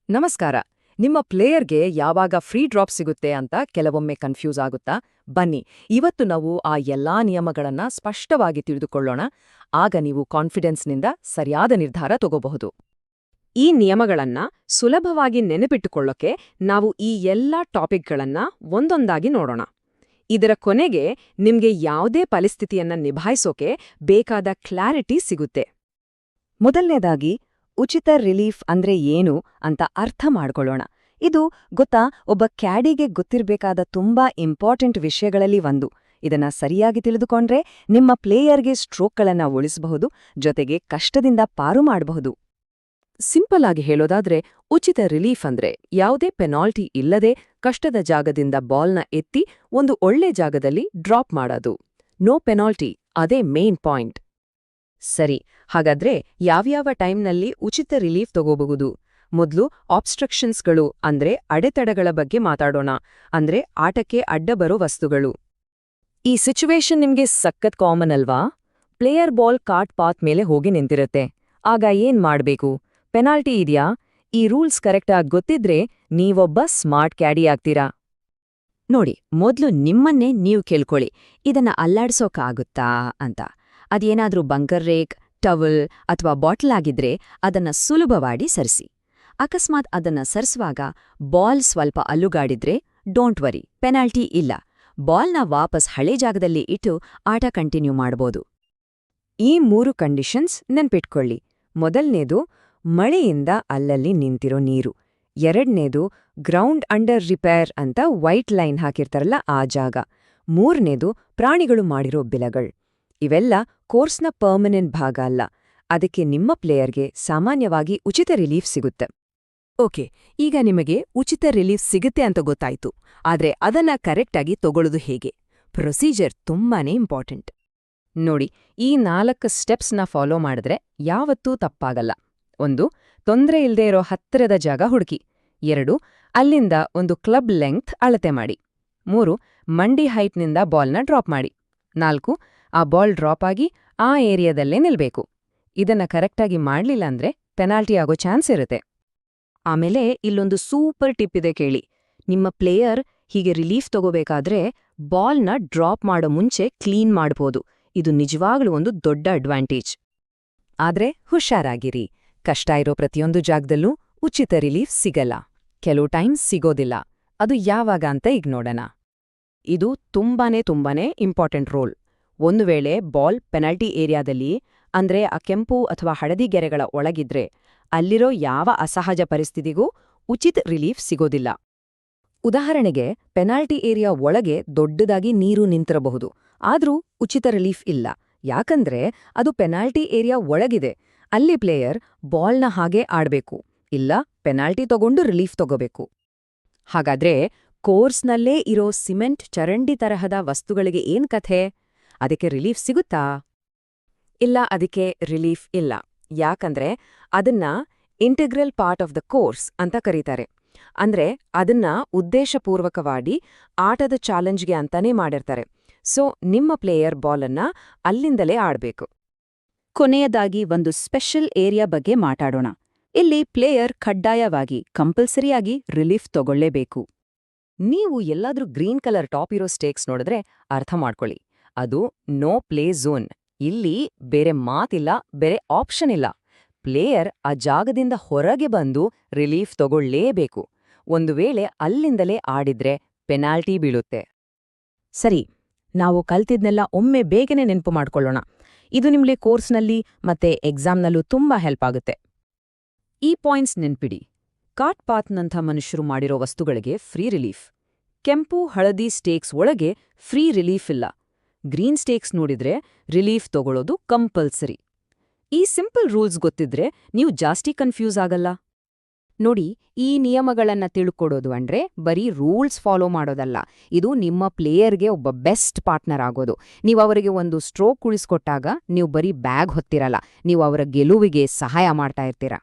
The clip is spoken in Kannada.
ನಮಸ್ಕಾರ. ನಿಮ್ಮ ಪ್ಲೇಯರ್ಗೆ ಯಾವಾಗ ಫ್ರೀ ಡ್ರಾಪ್ ಸಿಗುತ್ತೆ ಅಂತ ಕೆಲವೊಮ್ಮೆ ಕನ್ಫ್ಯೂಸ್ ಆಗುತ್ತಾ? ಬನ್ನಿ, ಇವತ್ತು ನಾವು ಆ ಎಲ್ಲಾ ನಿಯಮಗಳನ್ನ ಸ್ಪಷ್ಟವಾಗಿ ತಿಳಿದುಕೊಳ್ಳೋಣ. ಆಗ ನೀವು ಕಾನ್ಫಿಡೆನ್ಸ್ನಿಂದ ಸರಿಯಾದ ನಿರ್ಧಾರ ತಗೋಬಹುದು. ಈ ನಿಯಮಗಳನ್ನ ಸುಲಭವಾಗಿ ನೆನಪಿಟ್ಟುಕೊಳ್ಳೋಕೆ ನಾವು ಈ ಎಲ್ಲಾ ಟಾಪಿಕ್ಗಳನ್ನ ಒಂದೊಂದಾಗಿ ನೋಡೋಣ. ಇದರ ಕೊನೆಗೆ ನಿಮ್ಗೆ ಯಾವುದೇ ಪರಿಸ್ಥಿತಿಯನ್ನ ನಿಭಾಯಿಸೋಕೆ ಬೇಕಾದ ಕ್ಲಾರಿಟಿ ಸಿಗುತ್ತೆ. ಮೊದಲನೇದಾಗಿ ಉಚಿತ ರಿಲೀಫ್ ಅಂದ್ರೆ ಏನು ಅಂತ ಅರ್ಥ ಮಾಡ್ಕೊಳ್ಳೋಣ. ಇದು ಗೊತ್ತಾ, ಒಬ್ಬ ಕ್ಯಾಡಿಗೆ ಗೊತ್ತಿರಬೇಕಾದ ತುಂಬಾ ಇಂಪಾರ್ಟೆಂಟ್ ವಿಷಯಗಳಲ್ಲಿ ಒಂದು. ಇದನ್ನ ಸರಿಯಾಗಿ ತಿಳಿದುಕೊಂಡ್ರೆ ನಿಮ್ಮ ಪ್ಲೇಯರ್ಗೆ ಸ್ಟ್ರೋಕ್ಗಳನ್ನ ಉಳಿಸಬಹುದು, ಜೊತೆಗೆ ಕಷ್ಟದಿಂದ ಪಾರು ಮಾಡಬಹುದು. ಸಿಂಪಲ್ ಆಗಿ ಹೇಳೋದಾದ್ರೆ, ಉಚಿತ ರಿಲೀಫ್ ಅಂದ್ರೆ ಯಾವುದೇ ಪೆನಾಲ್ಟಿ ಇಲ್ಲದೆ ಕಷ್ಟದ ಜಾಗದಿಂದ ಬಾಲ್ನ ಎತ್ತಿ ಒಂದು ಒಳ್ಳೆ ಜಾಗದಲ್ಲಿ ಡ್ರಾಪ್ ಮಾಡೋದು. ನೋ ಪೆನಾಲ್ಟಿ, ಅದೇ ಮೇನ್ ಪಾಯಿಂಟ್. ಸರಿ, ಹಾಗಾದ್ರೆ ಯಾವ್ಯಾವ ಟೈಮ್ನಲ್ಲಿ ಉಚಿತ ರಿಲೀಫ್ ತಗೋಬಹುದು? ಮೊದಲು ಆಬ್ಸ್ಟ್ರಕ್ಷನ್ಸ್ಗಳು ಅಂದ್ರೆ ಅಡೆತಡೆಗಳ ಬಗ್ಗೆ ಮಾತಾಡೋಣ. ಅಂದ್ರೆ ಆಟಕ್ಕೆ ಅಡ್ಡ ಬರೋ ವಸ್ತುಗಳು. ಈ ಸಿಚುವೇಶನ್ ನಿಮ್ಗೆ ಸಖತ್ ಕಾಮನ್ ಅಲ್ವಾ? ಪ್ಲೇಯರ್ ಬಾಲ್ ಕಾರ್ಟ್ ಪಾತ್ ಮೇಲೆ ಹೋಗಿ ನಿಂತಿರುತ್ತೆ. ಆಗ ಏನ್ ಮಾಡ್ಬೇಕು? ಪೆನಾಲ್ಟಿ ಇದೆಯಾ? ಈ ರೂಲ್ಸ್ ಕರೆಕ್ಟಾಗಿ ಗೊತ್ತಿದ್ರೆ ನೀವೊಬ್ಬ ಸ್ಮಾರ್ಟ್ ಕ್ಯಾಡಿ ಆಗ್ತೀರಾ. ನೋಡಿ, ಮೊದ್ಲು ನಿಮ್ಮನ್ನೇ ನೀವು ಕೇಳ್ಕೊಳ್ಳಿ, ಇದನ್ನ ಅಲ್ಲಾಡ್ಸೋಕಾಗುತ್ತಾ ಅಂತ. ಅದೇನಾದ್ರೂ ಬಂಕರ್ ರೇಕ್, ಟವಲ್ ಅಥವಾ ಬಾಟಲ್ ಆಗಿದ್ರೆ ಅದನ್ನ ಸುಲಭವಾಗಿ ಸರಿಸಿ. ಅಕಸ್ಮಾತ್ ಅದನ್ನ ಸರಿಸುವಾಗ ಬಾಲ್ ಸ್ವಲ್ಪ ಅಲ್ಲುಗಾಡಿದ್ರೆ ಡೋಂಟ್ ವರಿ, ಪೆನಾಲ್ಟಿ ಇಲ್ಲ. ಬಾಲ್ನ ವಾಪಸ್ ಹಳೆ ಜಾಗದಲ್ಲಿ ಇಟ್ಟು ಆಟ ಕಂಟಿನ್ಯೂ ಮಾಡ್ಬೋದು. ಈ 3 ಕಂಡೀಷನ್ಸ್ ನೆನ್ಪಿಟ್ಕೊಳ್ಳಿ. ಮೊದಲನೇದು ಮಳೆಯಿಂದ ಅಲ್ಲಲ್ಲಿ ನಿಂತಿರೋ ನೀರು. ಎರಡನೇದು ಗ್ರೌಂಡ್ ಅಂಡರ್ ರಿಪೇರ್ ಅಂತ ವೈಟ್ ಲೈನ್ ಹಾಕಿರ್ತಾರಲ್ಲ ಆ ಜಾಗ. ಮೂರನೇದು ಪ್ರಾಣಿಗಳು ಮಾಡಿರೋ ಬಿಲಗಳ್. ಇವೆಲ್ಲ ಕೋರ್ಸ್ನ ಪರ್ಮನೆಂಟ್ ಭಾಗ ಅಲ್ಲ. ಅದಕ್ಕೆ ನಿಮ್ಮ ಪ್ಲೇಯರ್ಗೆ ಸಾಮಾನ್ಯವಾಗಿ ಉಚಿತ ರಿಲೀಫ್ ಸಿಗುತ್ತೆ. ಓಕೆ, ಈಗ ನಿಮಗೆ ಉಚಿತ ರಿಲೀಫ್ ಸಿಗುತ್ತೆ ಅಂತ ಗೊತ್ತಾಯ್ತು. ಆದ್ರೆ ಅದನ್ನ ಕರೆಕ್ಟಾಗಿ ತಗೊಳ್ಳೋದು ಹೇಗೆ? ಪ್ರೊಸೀಜರ್ ತುಂಬಾನೇ ಇಂಪಾರ್ಟೆಂಟ್. ನೋಡಿ, ಈ 4 ಸ್ಟೆಪ್ಸ್ನ ಫಾಲೋ ಮಾಡಿದ್ರೆ ಯಾವತ್ತೂ ತಪ್ಪಾಗಲ್ಲ. 1. ತೊಂದ್ರೆ ಇಲ್ದೇ ಇರೋ ಹತ್ತಿರದ ಜಾಗ ಹುಡುಕಿ. 2. ಅಲ್ಲಿಂದ ಒಂದು ಕ್ಲಬ್ ಲೆಂಗ್ತ್ ಅಳತೆ ಮಾಡಿ. 3. ಮಂಡಿ ಹೈಟ್ನಿಂದ ಬಾಲ್ನ ಡ್ರಾಪ್ ಮಾಡಿ. 4. ಆ ಬಾಲ್ ಡ್ರಾಪ್ ಆಗಿ ಆ ಏರಿಯಾದಲ್ಲೇ ನಿಲ್ಬೇಕು. ಇದನ್ನ ಕರೆಕ್ಟಾಗಿ ಮಾಡ್ಲಿಲ್ಲ ಅಂದ್ರೆ ಪೆನಾಲ್ಟಿ ಆಗೋ ಚಾನ್ಸ್ ಇರುತ್ತೆ. ಆಮೇಲೆ ಇಲ್ಲೊಂದು ಸೂಪರ್ ಟಿಪ್ ಇದೆ ಕೇಳಿ. ನಿಮ್ಮ ಪ್ಲೇಯರ್ ಹೀಗೆ ರಿಲೀಫ್ ತಗೋಬೇಕಾದ್ರೆ ಬಾಲ್ನ ಡ್ರಾಪ್ ಮಾಡೋ ಮುಂಚೆ ಕ್ಲೀನ್ ಮಾಡ್ಬೋದು. ಇದು ನಿಜವಾಗ್ಲೂ ಒಂದು ದೊಡ್ಡ ಅಡ್ವಾಂಟೇಜ್. ಆದ್ರೆ ಹುಷಾರಾಗಿರಿ, ಕಷ್ಟ ಇರೋ ಪ್ರತಿಯೊಂದು ಜಾಗದಲ್ಲೂ ಉಚಿತ ರಿಲೀಫ್ ಸಿಗಲ್ಲ. ಕೆಲವು ಟೈಮ್ ಸಿಗೋದಿಲ್ಲ. ಅದು ಯಾವಾಗ ಅಂತ ಈಗ ನೋಡೋಣ. ಇದು ತುಂಬಾನೇ ಇಂಪಾರ್ಟೆಂಟ್ ರೋಲ್. ಒಂದು ವೇಳೆ ಬಾಲ್ ಪೆನಾಲ್ಟಿ ಏರಿಯಾದಲ್ಲಿ, ಅಂದ್ರೆ ಆ ಕೆಂಪು ಅಥವಾ ಹಳದಿ ಗೆರೆಗಳ ಒಳಗಿದ್ರೆ, ಅಲ್ಲಿರೋ ಯಾವ ಅಸಹಜ ಪರಿಸ್ಥಿತಿಗೂ ಉಚಿತ ರಿಲೀಫ್ ಸಿಗೋದಿಲ್ಲ. ಉದಾಹರಣೆಗೆ, ಪೆನಾಲ್ಟಿ ಏರಿಯಾ ಒಳಗೆ ದೊಡ್ಡದಾಗಿ ನೀರು ನಿಂತಿರಬಹುದು, ಆದ್ರೂ ಉಚಿತ ರಿಲೀಫ್ ಇಲ್ಲ. ಯಾಕಂದ್ರೆ ಅದು ಪೆನಾಲ್ಟಿ ಏರಿಯಾ ಒಳಗಿದೆ. ಅಲ್ಲಿ ಪ್ಲೇಯರ್ ಬಾಲ್ನ ಹಾಗೆ ಆಡ್ಬೇಕು, ಇಲ್ಲ ಪೆನಾಲ್ಟಿ ತಗೊಂಡು ರಿಲೀಫ್ ತಗೋಬೇಕು. ಹಾಗಾದ್ರೆ ಕೋರ್ಸ್ನಲ್ಲೇ ಇರೋ ಸಿಮೆಂಟ್ ಚರಂಡಿ ತರಹದ ವಸ್ತುಗಳಿಗೆ ಏನ್ ಕಥೆ? ಅದಕ್ಕೆ ರಿಲೀಫ್ ಸಿಗುತ್ತಾ? ಇಲ್ಲ, ಅದಕ್ಕೆ ರಿಲೀಫ್ ಇಲ್ಲ. ಯಾಕಂದ್ರೆ ಅದನ್ನ integral part of the course ಅಂತ ಕರೀತಾರೆ. ಅಂದ್ರೆ ಅದನ್ನ ಉದ್ದೇಶಪೂರ್ವಕವಾಗಿ ಆಟದ ಚಾಲೆಂಜ್ಗೆ ಅಂತಾನೇ ಮಾಡಿರ್ತಾರೆ. ಸೊ ನಿಮ್ಮ ಪ್ಲೇಯರ್ ಬಾಲನ್ನ ಅಲ್ಲಿಂದಲೇ ಆಡ್ಬೇಕು. ಕೊನೆಯದಾಗಿ ಒಂದು ಸ್ಪೆಷಲ್ ಏರಿಯಾ ಬಗ್ಗೆ ಮಾತಾಡೋಣ. ಇಲ್ಲಿ ಪ್ಲೇಯರ್ ಕಡ್ಡಾಯವಾಗಿ ಕಂಪಲ್ಸರಿಯಾಗಿ ರಿಲೀಫ್ ತಗೊಳ್ಳೇಬೇಕು. ನೀವು ಎಲ್ಲಾದ್ರೂ ಗ್ರೀನ್ ಕಲರ್ ಟಾಪ್ ಇರೋ ಸ್ಟೇಕ್ಸ್ ನೋಡಿದ್ರೆ ಅರ್ಥ ಮಾಡ್ಕೊಳ್ಳಿ, ಅದು ನೋ ಪ್ಲೇ ಝೋನ್. ಇಲ್ಲಿ ಬೇರೆ ಮಾತಿಲ್ಲ, ಬೇರೆ ಆಪ್ಷನ್ ಇಲ್ಲ. ಪ್ಲೇಯರ್ ಆ ಜಾಗದಿಂದ ಹೊರಗೆ ಬಂದು ರಿಲೀಫ್ ತಗೊಳ್ಳೇಬೇಕು. ಒಂದು ವೇಳೆ ಅಲ್ಲಿಂದಲೇ ಆಡಿದ್ರೆ ಪೆನಾಲ್ಟಿ ಬೀಳುತ್ತೆ. ಸರಿ, ನಾವು ಕಲ್ತಿದ್ನೆಲ್ಲ ಒಮ್ಮೆ ಬೇಗನೆ ನೆನಪು ಮಾಡ್ಕೊಳ್ಳೋಣ. ಇದು ನಿಮ್ಗೆ ಕೋರ್ಸ್ನಲ್ಲಿ ಮತ್ತೆ ಎಕ್ಸಾಮ್ನಲ್ಲೂ ತುಂಬಾ ಹೆಲ್ಪ್ ಆಗುತ್ತೆ. ಈ ಪಾಯಿಂಟ್ಸ್ ನೆನ್ಪಿಡಿ. ಕಾರ್ಟ್ ಪಾತ್ನಂಥ ಮನುಷ್ಯರು ಮಾಡಿರೋ ವಸ್ತುಗಳಿಗೆ ಫ್ರೀ ರಿಲೀಫ್. ಕೆಂಪು ಹಳದಿ ಸ್ಟೇಕ್ಸ್ ಒಳಗೆ ಫ್ರೀ ರಿಲೀಫ್ ಇಲ್ಲ. ಗ್ರೀನ್ ಸ್ಟೇಕ್ಸ್ ನೋಡಿದ್ರೆ ರಿಲೀಫ್ ತಗೊಳ್ಳೋದು ಕಂಪಲ್ಸರಿ. ಈ ಸಿಂಪಲ್ ರೂಲ್ಸ್ ಗೊತ್ತಿದ್ರೆ ನೀವು ಜಾಸ್ತಿ ಕನ್ಫ್ಯೂಸ್ ಆಗಲ್ಲ. ನೋಡಿ, ಈ ನಿಯಮಗಳನ್ನ ತಿಳ್ಕೊಡೋದು ಅಂದ್ರೆ ಬರೀ ರೂಲ್ಸ್ ಫಾಲೋ ಮಾಡೋದಲ್ಲ. ಇದು ನಿಮ್ಮ ಪ್ಲೇಯರ್ಗೆ ಒಬ್ಬ ಬೆಸ್ಟ್ ಪಾರ್ಟ್ನರ್ ಆಗೋದು. ನೀವು ಅವರಿಗೆ ಒಂದು ಸ್ಟ್ರೋಕ್ ಉಳಿಸ್ಕೊಟ್ಟಾಗ ನೀವು ಬರೀ ಬ್ಯಾಗ್ ಹೊತ್ತಿರಲ್ಲ, ನೀವು ಅವರ ಗೆಲುವಿಗೆ ಸಹಾಯ ಮಾಡ್ತಾ ಇರ್ತೀರಾ.